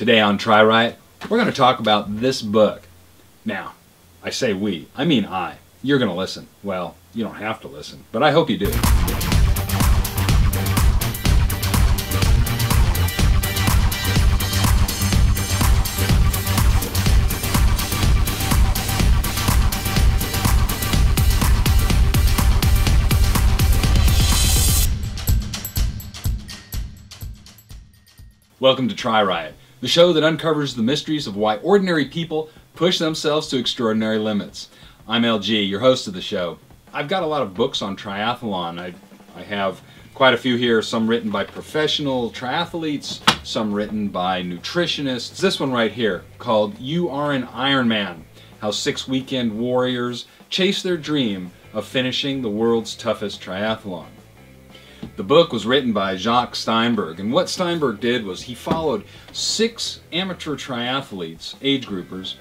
Today on TriRiot, we're going to talk about this book. Now, I say we, I mean I. You're going to listen. Well, you don't have to listen, but I hope you do. Welcome to TriRiot, the show that uncovers the mysteries of why ordinary people push themselves to extraordinary limits. I'm LG, your host of the show. I've got a lot of books on triathlon. I have quite a few here, some written by professional triathletes, some written by nutritionists. This one right here, called You Are an Ironman, How 6 Weekend Warriors Chase Their Dream of Finishing the World's Toughest Triathlon. The book was written by Jacques Steinberg, and what Steinberg did was he followed 6 amateur triathletes, age groupers,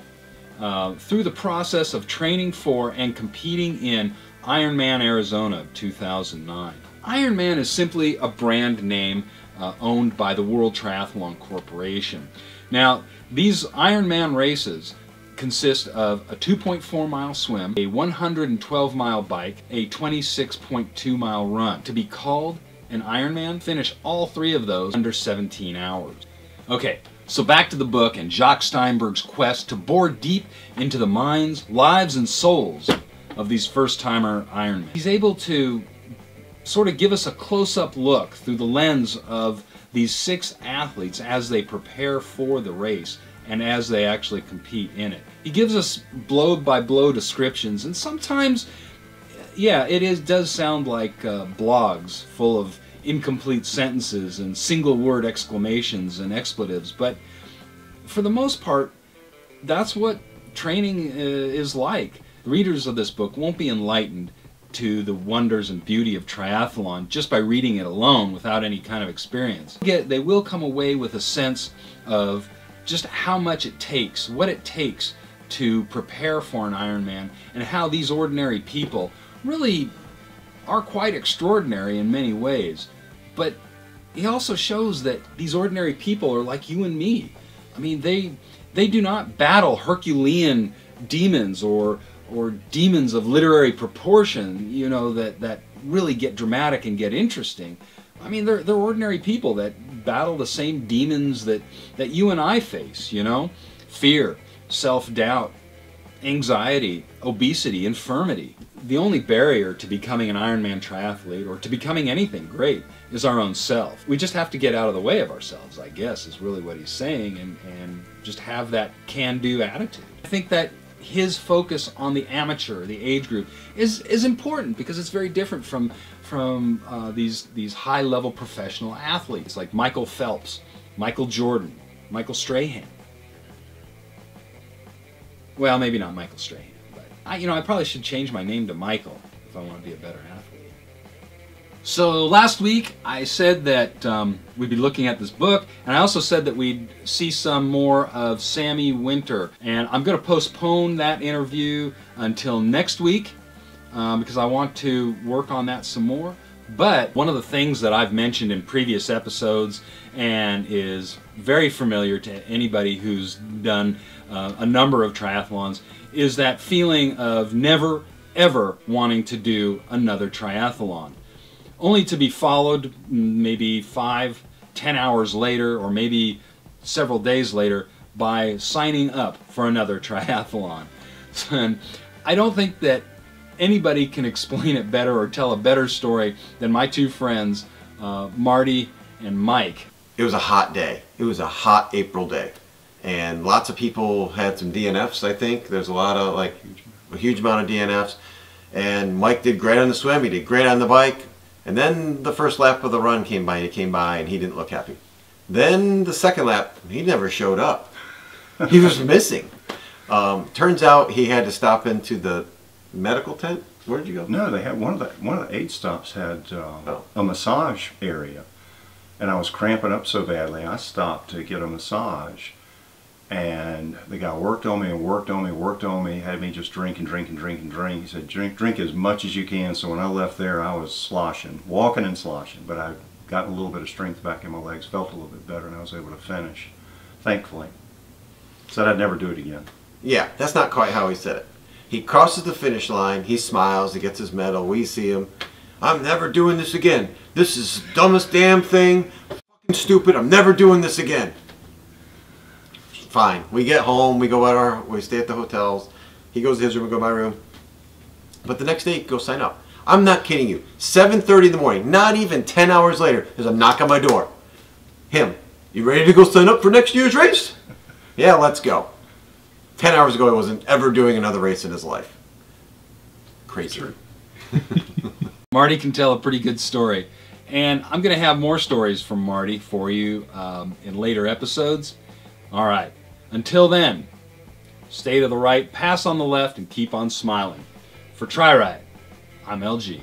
through the process of training for and competing in Ironman Arizona 2009. Ironman is simply a brand name owned by the World Triathlon Corporation. Now, these Ironman races consist of a 2.4 mile swim, a 112 mile bike, a 26.2 mile run. To be called an Ironman, finish all 3 of those under 17 hours. Okay, so back to the book and Jacques Steinberg's quest to bore deep into the minds, lives, and souls of these first-timer Ironmen. He's able to sort of give us a close-up look through the lens of these 6 athletes as they prepare for the race and as they actually compete in it. He gives us blow-by-blow descriptions, and sometimes, yeah, does sound like blogs full of incomplete sentences and single-word exclamations and expletives, but for the most part, that's what training is like. The readers of this book won't be enlightened to the wonders and beauty of triathlon just by reading it alone without any kind of experience. They will come away with a sense of just how much it takes, what it takes to prepare for an Ironman, and how these ordinary people really are quite extraordinary in many ways. But he also shows that these ordinary people are like you and me. I mean, they do not battle Herculean demons or demons of literary proportion, you know, that really get dramatic and get interesting. I mean, they're ordinary people that battle the same demons that you and I face, you know? Fear, self-doubt, anxiety, obesity, infirmity. The only barrier to becoming an Ironman triathlete, or to becoming anything great, is our own self. We just have to get out of the way of ourselves, I guess, is really what he's saying, and just have that can-do attitude. I think that his focus on the amateur, the age group, is important because it's very different from these high-level professional athletes like Michael Phelps, Michael Jordan, Michael Strahan. Well, maybe not Michael Strahan, but I probably should change my name to Michael if I want to be a better athlete. So last week I said that we'd be looking at this book, and I also said that we'd see some more of Sammy Winter, and I'm going to postpone that interview until next week because I want to work on that some more. But one of the things that I've mentioned in previous episodes and is very familiar to anybody who's done a number of triathlons is that feeling of never ever wanting to do another triathlon, only to be followed maybe 5-10 hours later, or maybe several days later, by signing up for another triathlon. And I don't think that anybody can explain it better or tell a better story than my 2 friends, Marty and Mike. It was a hot day. It was a hot April day. And lots of people had some DNFs, I think. There's a huge amount of DNFs. And Mike did great on the swim, he did great on the bike. And then the first lap of the run came by, and he didn't look happy. Then the second lap, he never showed up. He was missing. Turns out he had to stop into the medical tent. Where did you go? No, they had one of the aid stops had a massage area, and I was cramping up so badly I stopped to get a massage, and the guy worked on me and worked on me, worked on me, had me just drink and drink and drink and drink. He said, drink as much as you can. So when I left there, I was sloshing, walking and sloshing, but I got a little bit of strength back in my legs, felt a little bit better, and I was able to finish. thankfully. Said I'd never do it again. Yeah, that's not quite how he said it. He crosses the finish line, he smiles, he gets his medal, we see him. I'm never doing this again. This is the dumbest damn thing. Fucking stupid. I'm never doing this again. Fine. We get home, we stay at the hotels. He goes to his room, I go to my room. But the next day, go sign up. I'm not kidding you. 7:30 in the morning, not even 10 hours later, there's a knock on my door. Him, you ready to go sign up for next year's race? Yeah, let's go. 10 hours ago, he wasn't ever doing another race in his life. Crazy. Marty can tell a pretty good story. And I'm going to have more stories from Marty for you in later episodes. All right. Until then, stay to the right, pass on the left, and keep on smiling. For TriRiot, I'm LG.